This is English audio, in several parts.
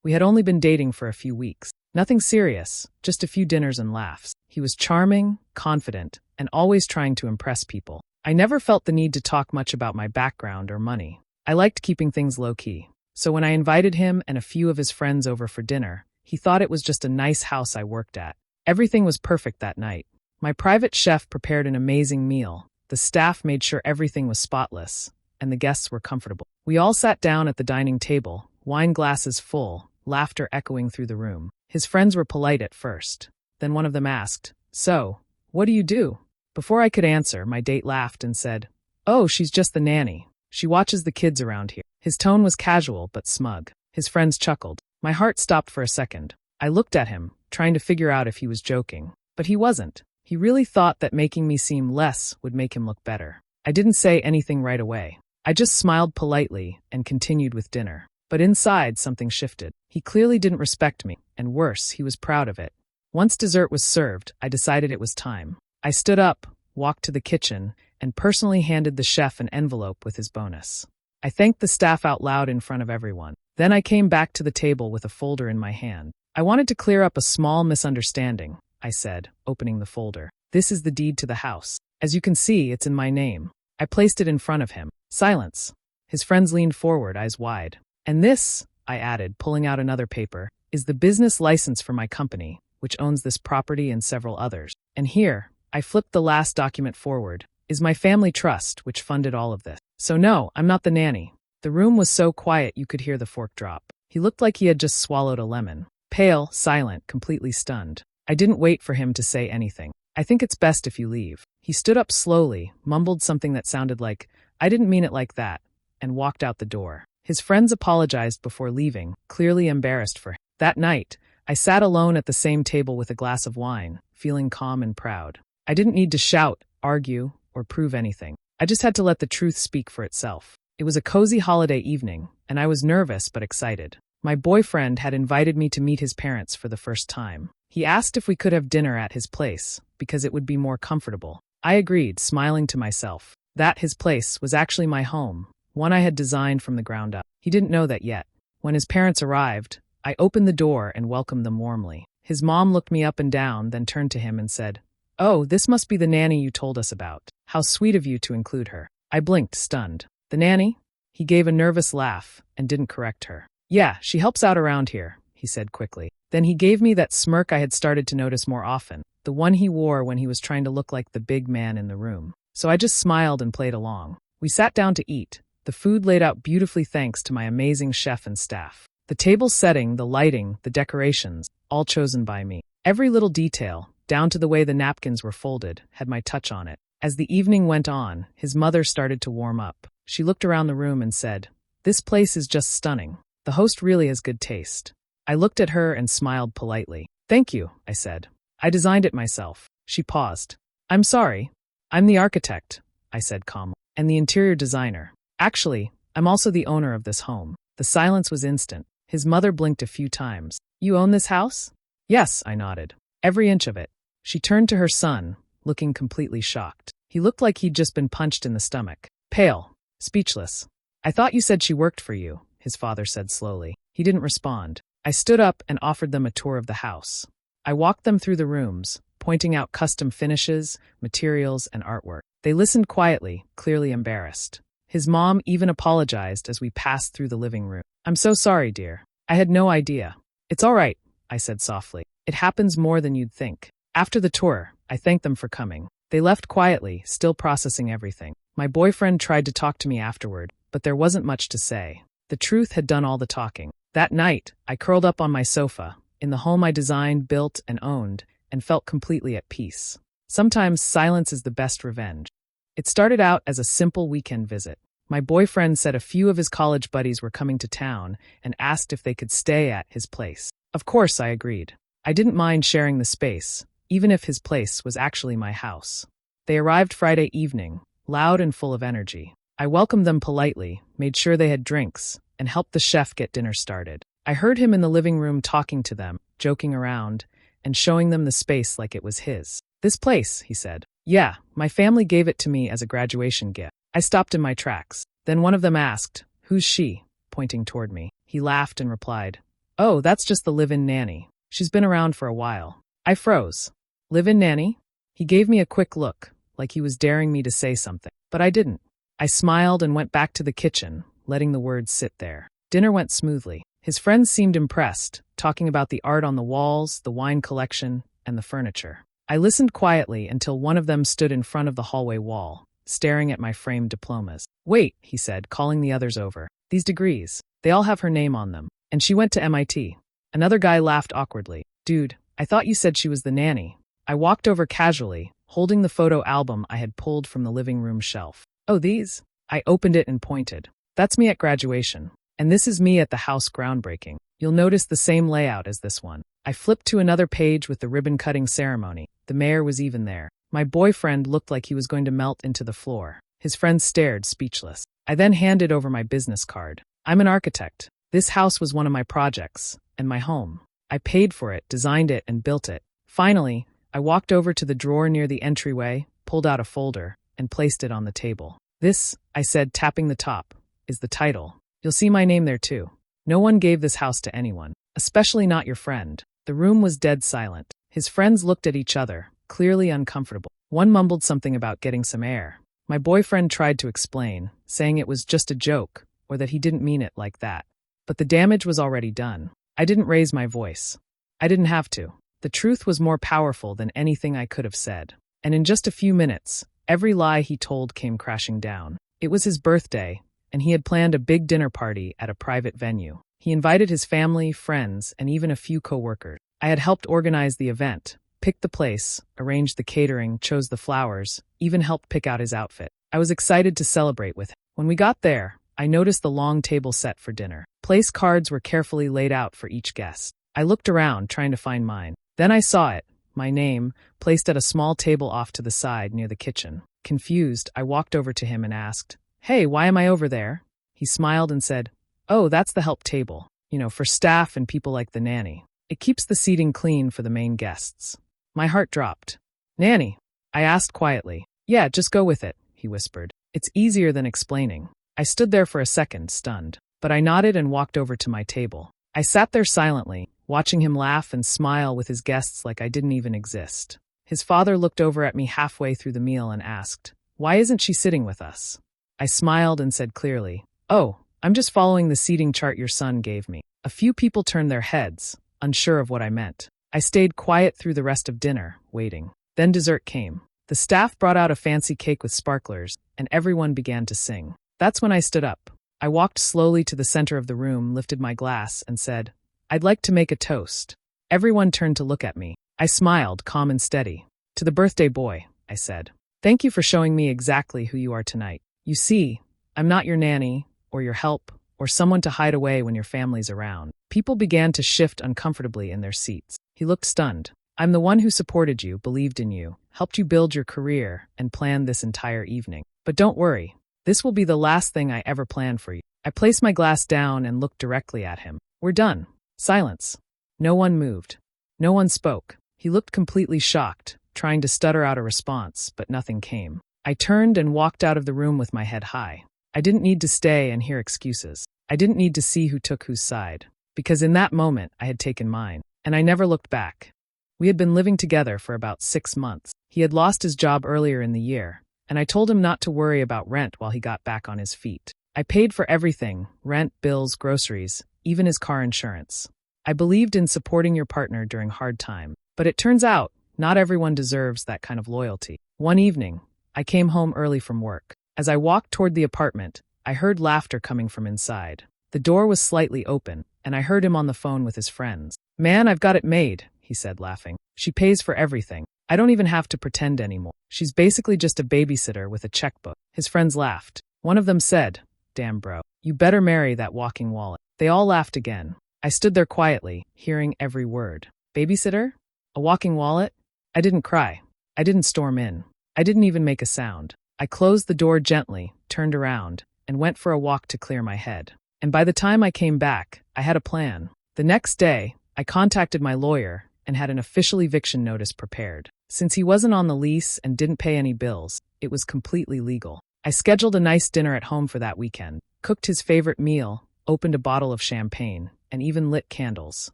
We had only been dating for a few weeks. Nothing serious, just a few dinners and laughs. He was charming, confident, and always trying to impress people. I never felt the need to talk much about my background or money. I liked keeping things low-key. So when I invited him and a few of his friends over for dinner, he thought it was just a nice house I worked at. Everything was perfect that night. My private chef prepared an amazing meal. The staff made sure everything was spotless, and the guests were comfortable. We all sat down at the dining table, wine glasses full, laughter echoing through the room. His friends were polite at first. Then one of them asked, "So, what do you do?" Before I could answer, my date laughed and said, "Oh, she's just the nanny. She watches the kids around here." His tone was casual but smug. His friends chuckled. My heart stopped for a second. I looked at him, trying to figure out if he was joking. But he wasn't. He really thought that making me seem less would make him look better. I didn't say anything right away. I just smiled politely and continued with dinner. But inside, something shifted. He clearly didn't respect me, and worse, he was proud of it. Once dessert was served, I decided it was time. I stood up, walked to the kitchen, and personally handed the chef an envelope with his bonus. I thanked the staff out loud in front of everyone. Then I came back to the table with a folder in my hand. "I wanted to clear up a small misunderstanding," I said, opening the folder. "This is the deed to the house. As you can see, it's in my name." I placed it in front of him. Silence. His friends leaned forward, eyes wide. "And this," I added, pulling out another paper, "is the business license for my company, which owns this property and several others. And here," I flipped the last document forward, "is my family trust, which funded all of this. So no, I'm not the nanny." The room was so quiet you could hear the fork drop. He looked like he had just swallowed a lemon. Pale, silent, completely stunned. I didn't wait for him to say anything. "I think it's best if you leave." He stood up slowly, mumbled something that sounded like, "I didn't mean it like that," and walked out the door. His friends apologized before leaving, clearly embarrassed for him. That night, I sat alone at the same table with a glass of wine, feeling calm and proud. I didn't need to shout, argue, or prove anything. I just had to let the truth speak for itself. It was a cozy holiday evening, and I was nervous but excited. My boyfriend had invited me to meet his parents for the first time. He asked if we could have dinner at his place, because it would be more comfortable. I agreed, smiling to myself. That his place was actually my home, one I had designed from the ground up. He didn't know that yet. When his parents arrived, I opened the door and welcomed them warmly. His mom looked me up and down, then turned to him and said, "Oh, this must be the nanny you told us about. How sweet of you to include her." I blinked, stunned. "The nanny?" He gave a nervous laugh and didn't correct her. "Yeah, she helps out around here," he said quickly. Then he gave me that smirk I had started to notice more often, the one he wore when he was trying to look like the big man in the room. So I just smiled and played along. We sat down to eat. The food laid out beautifully thanks to my amazing chef and staff. The table setting, the lighting, the decorations, all chosen by me. Every little detail, down to the way the napkins were folded, had my touch on it. As the evening went on, his mother started to warm up. She looked around the room and said, "This place is just stunning. The host really has good taste." I looked at her and smiled politely. "Thank you," I said. "I designed it myself." She paused. "I'm sorry. I'm the architect," I said calmly, "and the interior designer. Actually, I'm also the owner of this home." The silence was instant. His mother blinked a few times. "You own this house?" "Yes," I nodded. "Every inch of it." She turned to her son, looking completely shocked. He looked like he'd just been punched in the stomach. Pale, speechless. "I thought you said she worked for you," his father said slowly. He didn't respond. I stood up and offered them a tour of the house. I walked them through the rooms, pointing out custom finishes, materials, and artwork. They listened quietly, clearly embarrassed. His mom even apologized as we passed through the living room. "I'm so sorry, dear. I had no idea." "It's all right," I said softly. "It happens more than you'd think." After the tour, I thanked them for coming. They left quietly, still processing everything. My boyfriend tried to talk to me afterward, but there wasn't much to say. The truth had done all the talking. That night, I curled up on my sofa, in the home I designed, built, and owned, and felt completely at peace. Sometimes silence is the best revenge. It started out as a simple weekend visit. My boyfriend said a few of his college buddies were coming to town and asked if they could stay at his place. Of course, I agreed. I didn't mind sharing the space, even if his place was actually my house. They arrived Friday evening, loud and full of energy. I welcomed them politely, made sure they had drinks, and helped the chef get dinner started. I heard him in the living room talking to them, joking around, and showing them the space like it was his. "This place," he said. "Yeah, my family gave it to me as a graduation gift." I stopped in my tracks. Then one of them asked, "Who's she?" pointing toward me. He laughed and replied, Oh, that's just the live-in nanny. She's been around for a while. I froze. Live-in nanny? He gave me a quick look, like he was daring me to say something. But I didn't. I smiled and went back to the kitchen, letting the words sit there. Dinner went smoothly. His friends seemed impressed, talking about the art on the walls, the wine collection, and the furniture. I listened quietly until one of them stood in front of the hallway wall, staring at my framed diplomas. Wait, he said, calling the others over. These degrees, they all have her name on them. And she went to MIT. Another guy laughed awkwardly. Dude, I thought you said she was the nanny. I walked over casually, holding the photo album I had pulled from the living room shelf. Oh, these? I opened it and pointed. That's me at graduation. And this is me at the house groundbreaking. You'll notice the same layout as this one. I flipped to another page with the ribbon-cutting ceremony. The mayor was even there. My boyfriend looked like he was going to melt into the floor. His friends stared, speechless. I then handed over my business card. I'm an architect. This house was one of my projects, and my home. I paid for it, designed it, and built it. Finally, I walked over to the drawer near the entryway, pulled out a folder, and placed it on the table. This, I said, tapping the top, is the title. You'll see my name there too. No one gave this house to anyone, especially not your friend. The room was dead silent. His friends looked at each other, clearly uncomfortable. One mumbled something about getting some air. My boyfriend tried to explain, saying it was just a joke, or that he didn't mean it like that. But the damage was already done. I didn't raise my voice. I didn't have to. The truth was more powerful than anything I could have said. And in just a few minutes, every lie he told came crashing down. It was his birthday, and he had planned a big dinner party at a private venue. He invited his family, friends, and even a few co-workers. I had helped organize the event, picked the place, arranged the catering, chose the flowers, even helped pick out his outfit. I was excited to celebrate with him. When we got there, I noticed the long table set for dinner. Place cards were carefully laid out for each guest. I looked around, trying to find mine. Then I saw it, my name, placed at a small table off to the side near the kitchen. Confused, I walked over to him and asked, "Hey, why am I over there?" He smiled and said, "Oh, that's the help table. For staff and people like the nanny. It keeps the seating clean for the main guests." My heart dropped. "Nanny?" I asked quietly. "Yeah, just go with it," he whispered. "It's easier than explaining." I stood there for a second, stunned, but I nodded and walked over to my table. I sat there silently, watching him laugh and smile with his guests like I didn't even exist. His father looked over at me halfway through the meal and asked, "Why isn't she sitting with us?" I smiled and said clearly, "Oh, I'm just following the seating chart your son gave me." A few people turned their heads, unsure of what I meant. I stayed quiet through the rest of dinner, waiting. Then dessert came. The staff brought out a fancy cake with sparklers, and everyone began to sing. That's when I stood up. I walked slowly to the center of the room, lifted my glass, and said, "I'd like to make a toast." Everyone turned to look at me. I smiled, calm and steady. "To the birthday boy," I said. "Thank you for showing me exactly who you are tonight. You see, I'm not your nanny, or your help, or someone to hide away when your family's around." People began to shift uncomfortably in their seats. He looked stunned. "I'm the one who supported you, believed in you, helped you build your career, and planned this entire evening. But don't worry. This will be the last thing I ever plan for you." I placed my glass down and looked directly at him. "We're done." Silence. No one moved. No one spoke. He looked completely shocked, trying to stutter out a response, but nothing came. I turned and walked out of the room with my head high. I didn't need to stay and hear excuses. I didn't need to see who took whose side. Because in that moment, I had taken mine. And I never looked back. We had been living together for about 6 months. He had lost his job earlier in the year, and I told him not to worry about rent while he got back on his feet. I paid for everything, rent, bills, groceries, even his car insurance. I believed in supporting your partner during hard times. But it turns out, not everyone deserves that kind of loyalty. One evening, I came home early from work. As I walked toward the apartment, I heard laughter coming from inside. The door was slightly open, and I heard him on the phone with his friends. "Man, I've got it made," he said, laughing. "She pays for everything. I don't even have to pretend anymore. She's basically just a babysitter with a checkbook." His friends laughed. One of them said, "Damn bro, you better marry that walking wallet." They all laughed again. I stood there quietly, hearing every word. Babysitter? A walking wallet? I didn't cry. I didn't storm in. I didn't even make a sound. I closed the door gently, turned around, and went for a walk to clear my head. And by the time I came back, I had a plan. The next day, I contacted my lawyer and had an official eviction notice prepared. Since he wasn't on the lease and didn't pay any bills, it was completely legal. I scheduled a nice dinner at home for that weekend, cooked his favorite meal, opened a bottle of champagne, and even lit candles.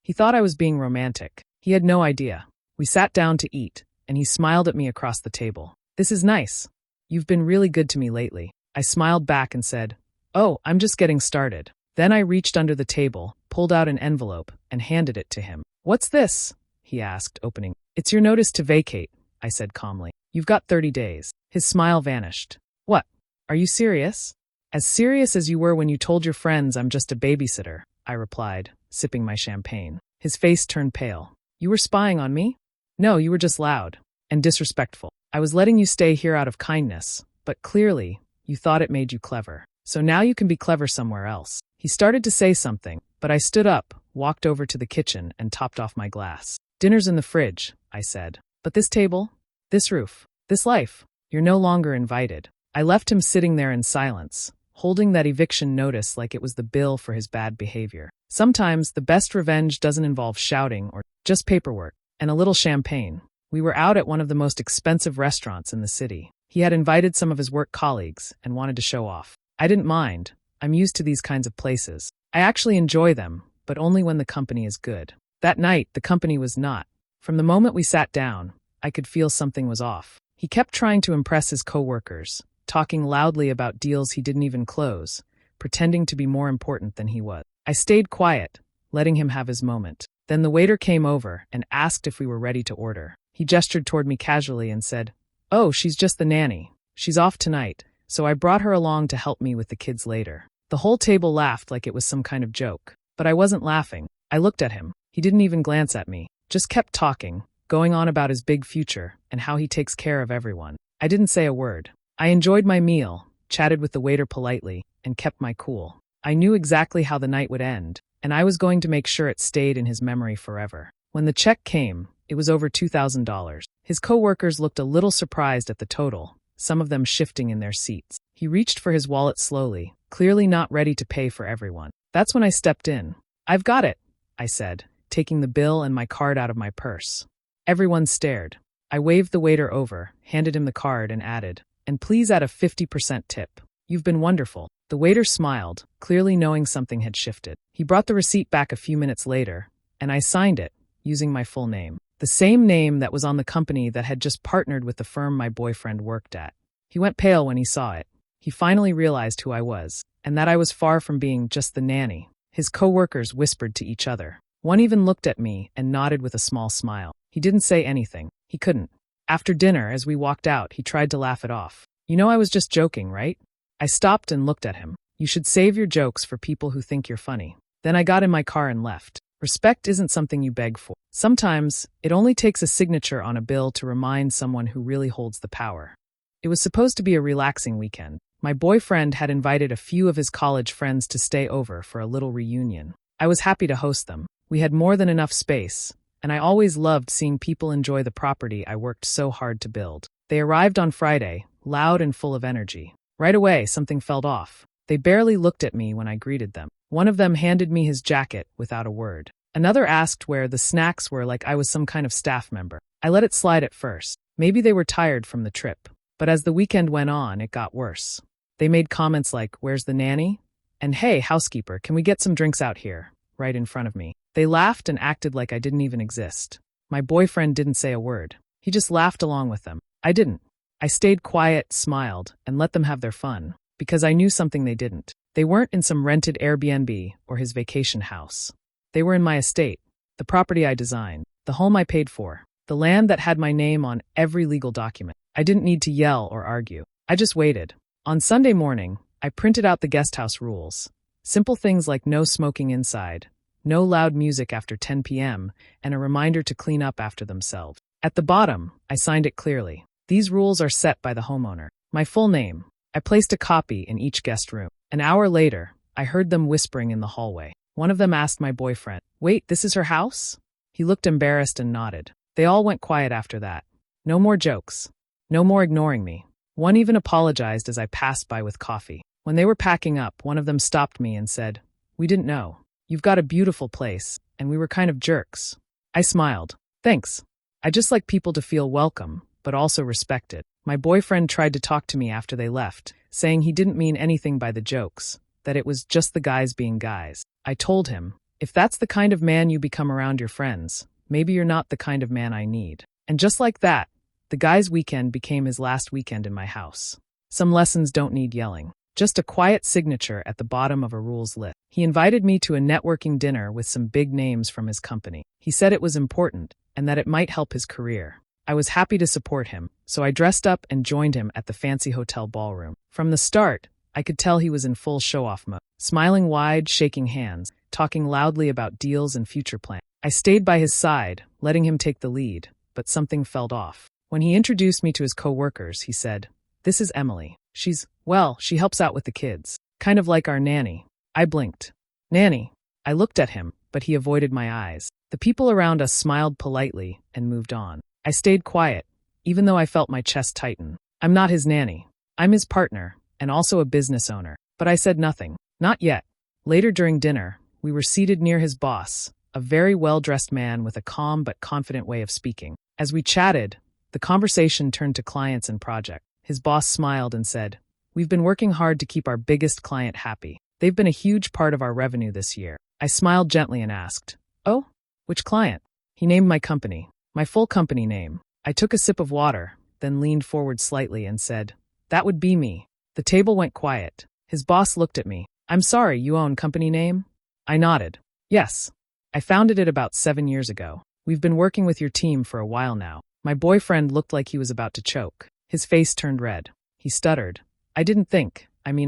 He thought I was being romantic. He had no idea. We sat down to eat, and he smiled at me across the table. "This is nice. You've been really good to me lately." I smiled back and said, "Oh, I'm just getting started." Then I reached under the table, pulled out an envelope, and handed it to him. "What's this?" he asked, opening. "It's your notice to vacate," I said calmly. "You've got 30 days. His smile vanished. "What? Are you serious?" "As serious as you were when you told your friends I'm just a babysitter," I replied, sipping my champagne. His face turned pale. "You were spying on me?" "No, you were just loud and disrespectful. I was letting you stay here out of kindness, but clearly, you thought it made you clever. So now you can be clever somewhere else." He started to say something, but I stood up, walked over to the kitchen, and topped off my glass. "Dinner's in the fridge," I said. "But this table, this roof, this life, you're no longer invited." I left him sitting there in silence, holding that eviction notice like it was the bill for his bad behavior. Sometimes the best revenge doesn't involve shouting or just paperwork and a little champagne. We were out at one of the most expensive restaurants in the city. He had invited some of his work colleagues and wanted to show off. I didn't mind. I'm used to these kinds of places. I actually enjoy them, but only when the company is good. That night, the company was not. From the moment we sat down, I could feel something was off. He kept trying to impress his coworkers, talking loudly about deals he didn't even close, pretending to be more important than he was. I stayed quiet, letting him have his moment. Then the waiter came over and asked if we were ready to order. He gestured toward me casually and said, "Oh, she's just the nanny. She's off tonight, so I brought her along to help me with the kids later." The whole table laughed like it was some kind of joke, but I wasn't laughing. I looked at him. He didn't even glance at me, just kept talking, going on about his big future and how he takes care of everyone. I didn't say a word. I enjoyed my meal, chatted with the waiter politely, and kept my cool. I knew exactly how the night would end, and I was going to make sure it stayed in his memory forever. When the check came, it was over $2,000. His coworkers looked a little surprised at the total, some of them shifting in their seats. He reached for his wallet slowly, clearly not ready to pay for everyone. That's when I stepped in. "I've got it," I said, taking the bill and my card out of my purse. Everyone stared. I waved the waiter over, handed him the card, and added, "And please add a 50% tip. You've been wonderful." The waiter smiled, clearly knowing something had shifted. He brought the receipt back a few minutes later, and I signed it, using my full name. The same name that was on the company that had just partnered with the firm my boyfriend worked at. He went pale when he saw it. He finally realized who I was, and that I was far from being just the nanny. His coworkers whispered to each other. One even looked at me and nodded with a small smile. He didn't say anything. He couldn't. After dinner, as we walked out, he tried to laugh it off. "You know I was just joking, right?" I stopped and looked at him. "You should save your jokes for people who think you're funny." Then I got in my car and left. Respect isn't something you beg for. Sometimes, it only takes a signature on a bill to remind someone who really holds the power. It was supposed to be a relaxing weekend. My boyfriend had invited a few of his college friends to stay over for a little reunion. I was happy to host them. We had more than enough space, and I always loved seeing people enjoy the property I worked so hard to build. They arrived on Friday, loud and full of energy. Right away, something felt off. They barely looked at me when I greeted them. One of them handed me his jacket without a word. Another asked where the snacks were like I was some kind of staff member. I let it slide at first. Maybe they were tired from the trip. But as the weekend went on, it got worse. They made comments like, "Where's the nanny?" And "Hey, housekeeper, can we get some drinks out here?" right in front of me. They laughed and acted like I didn't even exist. My boyfriend didn't say a word. He just laughed along with them. I didn't. I stayed quiet, smiled, and let them have their fun, because I knew something they didn't. They weren't in some rented Airbnb or his vacation house. They were in my estate, the property I designed, the home I paid for, the land that had my name on every legal document. I didn't need to yell or argue. I just waited. On Sunday morning, I printed out the guesthouse rules. Simple things like no smoking inside, no loud music after 10 p.m., and a reminder to clean up after themselves. At the bottom, I signed it clearly. These rules are set by the homeowner. My full name. I placed a copy in each guest room. An hour later, I heard them whispering in the hallway. One of them asked my boyfriend, "Wait, this is her house?" He looked embarrassed and nodded. They all went quiet after that. No more jokes. No more ignoring me. One even apologized as I passed by with coffee. When they were packing up, one of them stopped me and said, "We didn't know. You've got a beautiful place, and we were kind of jerks." I smiled. "Thanks. I just like people to feel welcome, but also respected." My boyfriend tried to talk to me after they left, saying he didn't mean anything by the jokes, that it was just the guys being guys. I told him, If that's the kind of man you become around your friends, maybe you're not the kind of man I need. And just like that, the guy's weekend became his last weekend in my house. Some lessons don't need yelling. Just a quiet signature at the bottom of a rules list. He invited me to a networking dinner with some big names from his company. He said it was important and that it might help his career. I was happy to support him, so I dressed up and joined him at the fancy hotel ballroom. From the start, I could tell he was in full show-off mode, smiling wide, shaking hands, talking loudly about deals and future plans. I stayed by his side, letting him take the lead, but something felt off. When he introduced me to his co-workers, he said, "This is Emily. She helps out with the kids. Kind of like our nanny." I blinked. Nanny. I looked at him, but he avoided my eyes. The people around us smiled politely and moved on. I stayed quiet, even though I felt my chest tighten. I'm not his nanny. I'm his partner, and also a business owner. But I said nothing. Not yet. Later during dinner, we were seated near his boss, a very well-dressed man with a calm but confident way of speaking. As we chatted, the conversation turned to clients and projects. His boss smiled and said, "We've been working hard to keep our biggest client happy. They've been a huge part of our revenue this year." I smiled gently and asked, "Oh, which client?" He named my company, my full company name. I took a sip of water, then leaned forward slightly and said, "That would be me." The table went quiet. His boss looked at me. "I'm sorry, you own company name?" I nodded. "Yes. I founded it about 7 years ago. We've been working with your team for a while now." My boyfriend looked like he was about to choke. His face turned red. He stuttered. I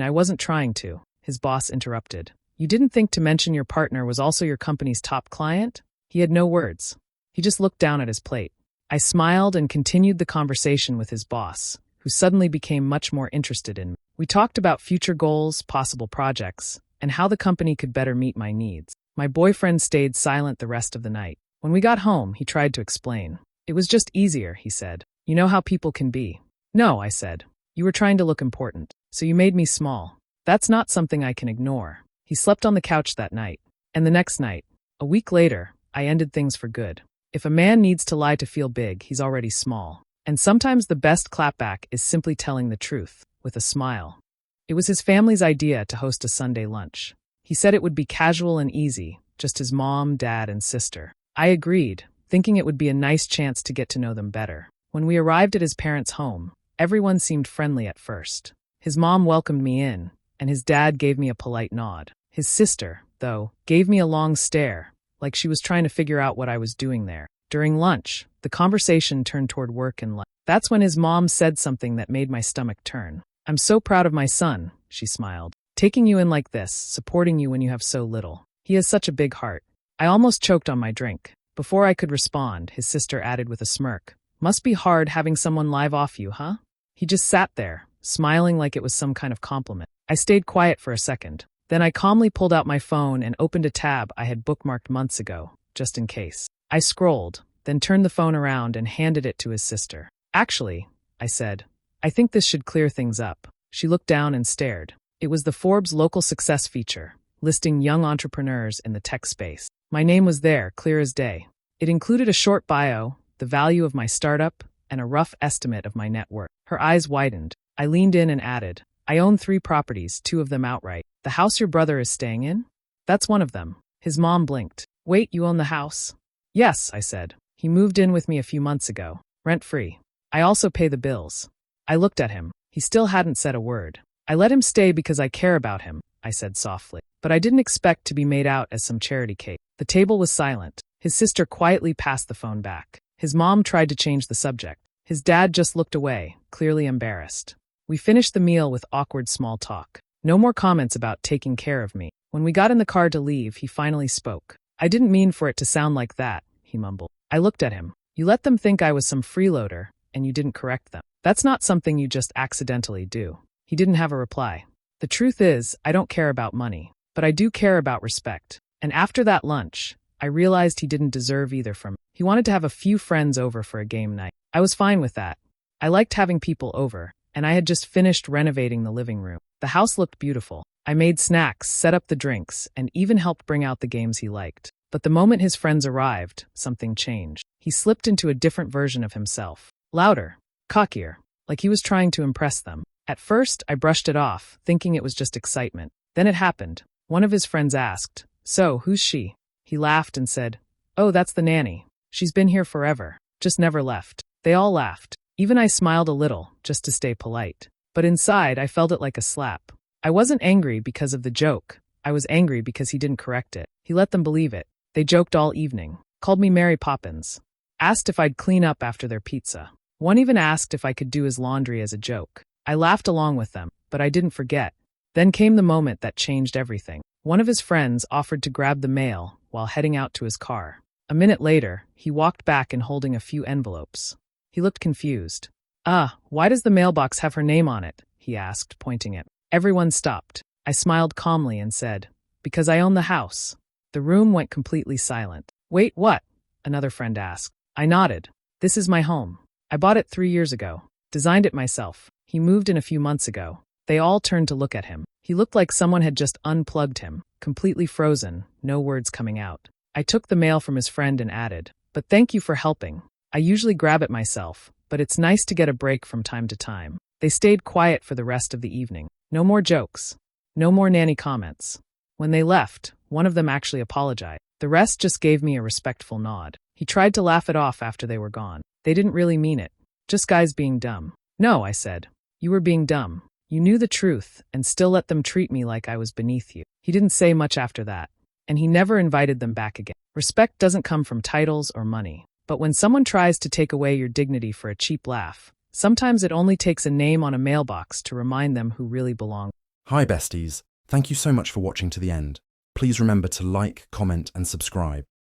wasn't trying to." His boss interrupted. "You didn't think to mention your partner was also your company's top client?" He had no words. He just looked down at his plate. I smiled and continued the conversation with his boss, who suddenly became much more interested in me. We talked about future goals, possible projects, and how the company could better meet my needs. My boyfriend stayed silent the rest of the night. When we got home, he tried to explain. "It was just easier," he said. "You know how people can be." "No," I said. "You were trying to look important, so you made me small. That's not something I can ignore." He slept on the couch that night. And the next night, a week later, I ended things for good. If a man needs to lie to feel big, he's already small. And sometimes the best clapback is simply telling the truth, with a smile. It was his family's idea to host a Sunday lunch. He said it would be casual and easy, just his mom, dad, and sister. I agreed, thinking it would be a nice chance to get to know them better. When we arrived at his parents' home, everyone seemed friendly at first. His mom welcomed me in, and his dad gave me a polite nod. His sister, though, gave me a long stare, like she was trying to figure out what I was doing there. During lunch, the conversation turned toward work and life. That's when his mom said something that made my stomach turn. "I'm so proud of my son," she smiled. "Taking you in like this, supporting you when you have so little. He has such a big heart." I almost choked on my drink. Before I could respond, his sister added with a smirk, "Must be hard having someone live off you, huh?" He just sat there, smiling like it was some kind of compliment. I stayed quiet for a second. Then I calmly pulled out my phone and opened a tab I had bookmarked months ago, just in case. I scrolled, then turned the phone around and handed it to his sister. "Actually," I said, "I think this should clear things up." She looked down and stared. It was the Forbes Local Success feature, listing young entrepreneurs in the tech space. My name was there, clear as day. It included a short bio, the value of my startup, and a rough estimate of my net worth. Her eyes widened. I leaned in and added, "I own 3 properties, 2 of them outright. The house your brother is staying in? That's one of them." His mom blinked. "Wait, you own the house?" "Yes," I said. "He moved in with me a few months ago, rent-free. I also pay the bills." I looked at him. He still hadn't said a word. "I let him stay because I care about him," I said softly. But I didn't expect to be made out as some charity case. The table was silent. His sister quietly passed the phone back. His mom tried to change the subject. His dad just looked away, clearly embarrassed. We finished the meal with awkward small talk. No more comments about taking care of me. When we got in the car to leave, he finally spoke. "I didn't mean for it to sound like that," he mumbled. I looked at him. "You let them think I was some freeloader, and you didn't correct them. That's not something you just accidentally do." He didn't have a reply. "The truth is, I don't care about money, but I do care about respect." And after that lunch, I realized he didn't deserve either from me. He wanted to have a few friends over for a game night. I was fine with that. I liked having people over, and I had just finished renovating the living room. The house looked beautiful. I made snacks, set up the drinks, and even helped bring out the games he liked. But the moment his friends arrived, something changed. He slipped into a different version of himself. Louder, cockier, like he was trying to impress them. At first, I brushed it off, thinking it was just excitement. Then it happened. One of his friends asked, "So, who's she?" He laughed and said, "Oh, that's the nanny. She's been here forever. Just never left." They all laughed. Even I smiled a little, just to stay polite. But inside, I felt it like a slap. I wasn't angry because of the joke. I was angry because he didn't correct it. He let them believe it. They joked all evening, called me Mary Poppins, asked if I'd clean up after their pizza. One even asked if I could do his laundry as a joke. I laughed along with them, but I didn't forget. Then came the moment that changed everything. One of his friends offered to grab the mail while heading out to his car. A minute later, he walked back and holding a few envelopes. He looked confused. Why does the mailbox have her name on it?" he asked, pointing it. Everyone stopped. I smiled calmly and said, "Because I own the house." The room went completely silent. "Wait, what?" another friend asked. I nodded. "This is my home. I bought it 3 years ago. Designed it myself. He moved in a few months ago." They all turned to look at him. He looked like someone had just unplugged him, completely frozen, no words coming out. I took the mail from his friend and added, "But thank you for helping. I usually grab it myself, but it's nice to get a break from time to time." They stayed quiet for the rest of the evening. No more jokes. No more nanny comments. When they left, one of them actually apologized. The rest just gave me a respectful nod. He tried to laugh it off after they were gone. They didn't really mean it. Just guys being dumb. "No," I said. "You were being dumb. You knew the truth and still let them treat me like I was beneath you." He didn't say much after that, and he never invited them back again. Respect doesn't come from titles or money. But when someone tries to take away your dignity for a cheap laugh, sometimes it only takes a name on a mailbox to remind them who really belong. Hi besties, thank you so much for watching to the end. Please remember to like, comment and subscribe.